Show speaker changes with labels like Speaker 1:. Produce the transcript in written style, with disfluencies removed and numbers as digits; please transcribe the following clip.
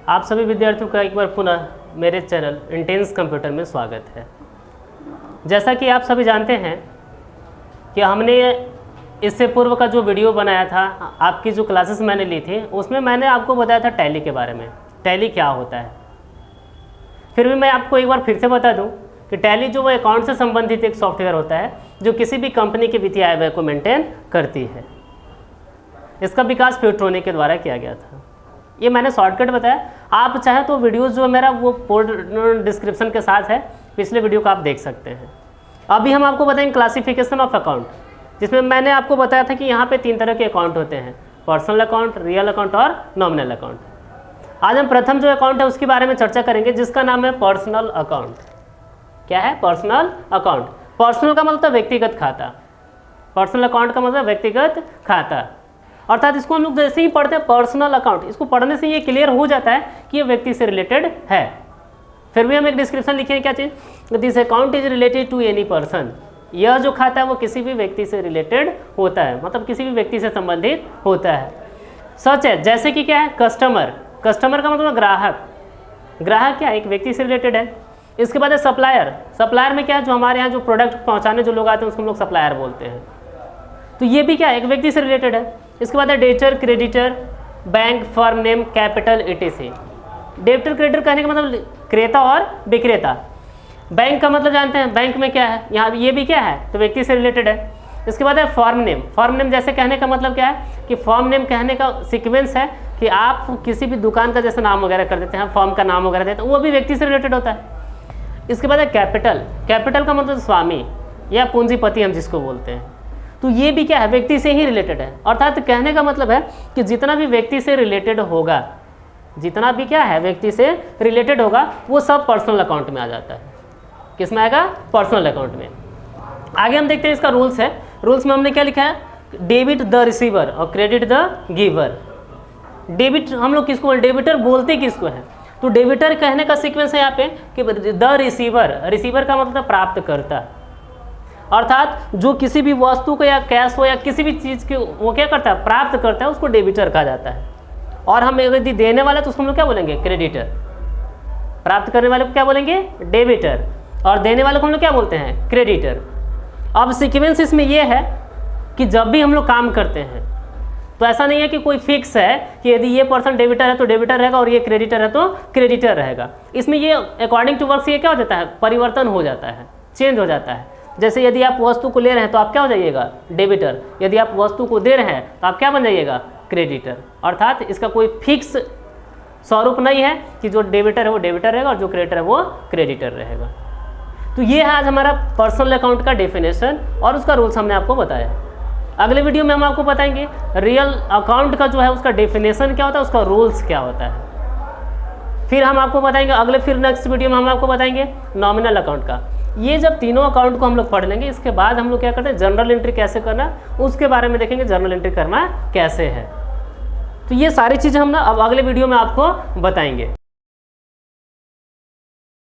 Speaker 1: आप सभी विद्यार्थियों का एक बार पुनः मेरे चैनल इंटेंस कंप्यूटर में स्वागत है। जैसा कि आप सभी जानते हैं कि हमने इससे पूर्व का जो वीडियो बनाया था, आपकी जो क्लासेस मैंने ली थी, उसमें मैंने आपको बताया था टैली के बारे में, टैली क्या होता है। फिर भी मैं आपको एक बार फिर से बता दूं कि टैली जो वो अकाउंट से संबंधित एक सॉफ्टवेयर होता है जो किसी भी कंपनी के वित्तीय आय व्यय को मेंटेन करती है। इसका विकास प्यूट्रोनी के द्वारा किया गया था। ये मैंने शॉर्टकट बताया, आप चाहे तो वीडियोस जो मेरा वो डिस्क्रिप्शन के साथ है, पिछले वीडियो को आप देख सकते हैं। अभी हम आपको बताएंगे क्लासिफिकेशन ऑफ अकाउंट, जिसमें मैंने आपको बताया था कि यहाँ पे 3 तरह के अकाउंट होते हैं, पर्सनल अकाउंट, रियल अकाउंट और नॉमिनल अकाउंट। आज हम प्रथम जो अकाउंट है उसके बारे में चर्चा करेंगे, जिसका नाम है पर्सनल अकाउंट। क्या है? Personal account. पर्सनल का मतलब व्यक्तिगत खाता, पर्सनल अकाउंट का मतलब व्यक्तिगत खाता। अर्थात इसको हम लोग जैसे ही पढ़ते हैं पर्सनल अकाउंट, इसको पढ़ने से ये क्लियर हो जाता है कि ये व्यक्ति से रिलेटेड है। फिर भी हम एक डिस्क्रिप्शन लिखें, क्या चीज़? This account is related to any person. यह जो खाता है वो किसी भी व्यक्ति से रिलेटेड होता है, मतलब किसी भी व्यक्ति से संबंधित होता है। सच है, जैसे कि क्या है? कस्टमर, कस्टमर का मतलब ग्राहक, ग्राहक क्या है? एक व्यक्ति से रिलेटेड है। इसके बाद है सप्लायर, सप्लायर में क्या है? जो हमारे यहाँ जो प्रोडक्ट पहुँचाने जो लोग आते हैं उसको हम लोग सप्लायर बोलते हैं। तो ये भी क्या है? एक व्यक्ति से रिलेटेड है। इसके बाद है debtor, creditor, bank, firm name, capital, etc। Debtor creditor कहने का मतलब क्रेता और विक्रेता। बैंक का मतलब जानते हैं, बैंक में क्या है? यहाँ ये भी क्या है? तो व्यक्ति से रिलेटेड है। इसके बाद है फर्म नेम। फर्म नेम जैसे कहने का मतलब क्या है कि फर्म नेम कहने का सीक्वेंस है कि आप किसी भी दुकान का जैसे नाम वगैरह कर देते हैं, फर्म का नाम वगैरह देते हैं, वो भी व्यक्ति से रिलेटेड होता है। इसके बाद है कैपिटल। कैपिटल का मतलब स्वामी या पूंजीपति हम जिसको बोलते हैं। तो ये भी क्या है? व्यक्ति से ही रिलेटेड है। अर्थात कहने का मतलब है कि जितना भी व्यक्ति से रिलेटेड होगा, जितना भी क्या है व्यक्ति से रिलेटेड होगा, वो सब पर्सनल अकाउंट में आ जाता है। किस में आएगा? पर्सनल अकाउंट में। आगे हम देखते हैं इसका रूल्स है। रूल्स में हमने क्या लिखा है? डेबिट द रिसीवर और क्रेडिट द गिवर। डेबिट हम लोग किसको, डेबिटर बोलते किसको है? तो डेबिटर कहने का सीक्वेंस है यहाँ पे कि द रिसीवर। रिसीवर का मतलब प्राप्त करता, अर्थात जो किसी भी वस्तु को या कैश हो या किसी भी चीज़ की वो क्या करता है? प्राप्त करता है, उसको डेबिटर कहा जाता है। और हम यदि देने वाले तो उसको हम लोग क्या बोलेंगे? क्रेडिटर। प्राप्त करने वाले को क्या बोलेंगे? डेबिटर। और देने वाले को हम लोग क्या बोलते हैं? क्रेडिटर। अब सीक्वेंस इसमें यह है कि जब भी हम लोग काम करते हैं तो ऐसा नहीं है कि कोई फिक्स है कि यदि ये पर्सन डेबिटर है तो डेबिटर रहेगा और ये क्रेडिटर है तो क्रेडिटर रहेगा। इसमें ये अकॉर्डिंग टू वर्क ये क्या हो जाता है? परिवर्तन हो जाता है, चेंज हो जाता है। जैसे यदि आप वस्तु को ले रहे हैं तो आप क्या हो जाइएगा? डेबिटर। यदि आप वस्तु को दे रहे हैं तो आप क्या बन जाइएगा? क्रेडिटर। अर्थात इसका कोई फिक्स स्वरूप नहीं है कि जो डेबिटर है वो डेबिटर रहेगा और जो क्रेडिटर है वो क्रेडिटर रहेगा। तो ये है आज हमारा पर्सनल अकाउंट का डेफिनेशन और उसका रूल्स हमने आपको बताया। अगले वीडियो में हम आपको बताएंगे रियल अकाउंट का जो है उसका डेफिनेशन क्या होता है, उसका रूल्स क्या होता है। फिर हम आपको बताएंगे फिर नेक्स्ट वीडियो में हम आपको बताएंगे नॉमिनल अकाउंट का। ये जब तीनों अकाउंट को हम लोग पढ़ लेंगे, इसके बाद हम लोग क्या करते हैं? जनरल एंट्री कैसे करना, उसके बारे में देखेंगे, जनरल एंट्री करना कैसे है। तो ये सारी चीज़ें हम ना अब अगले वीडियो में आपको बताएंगे।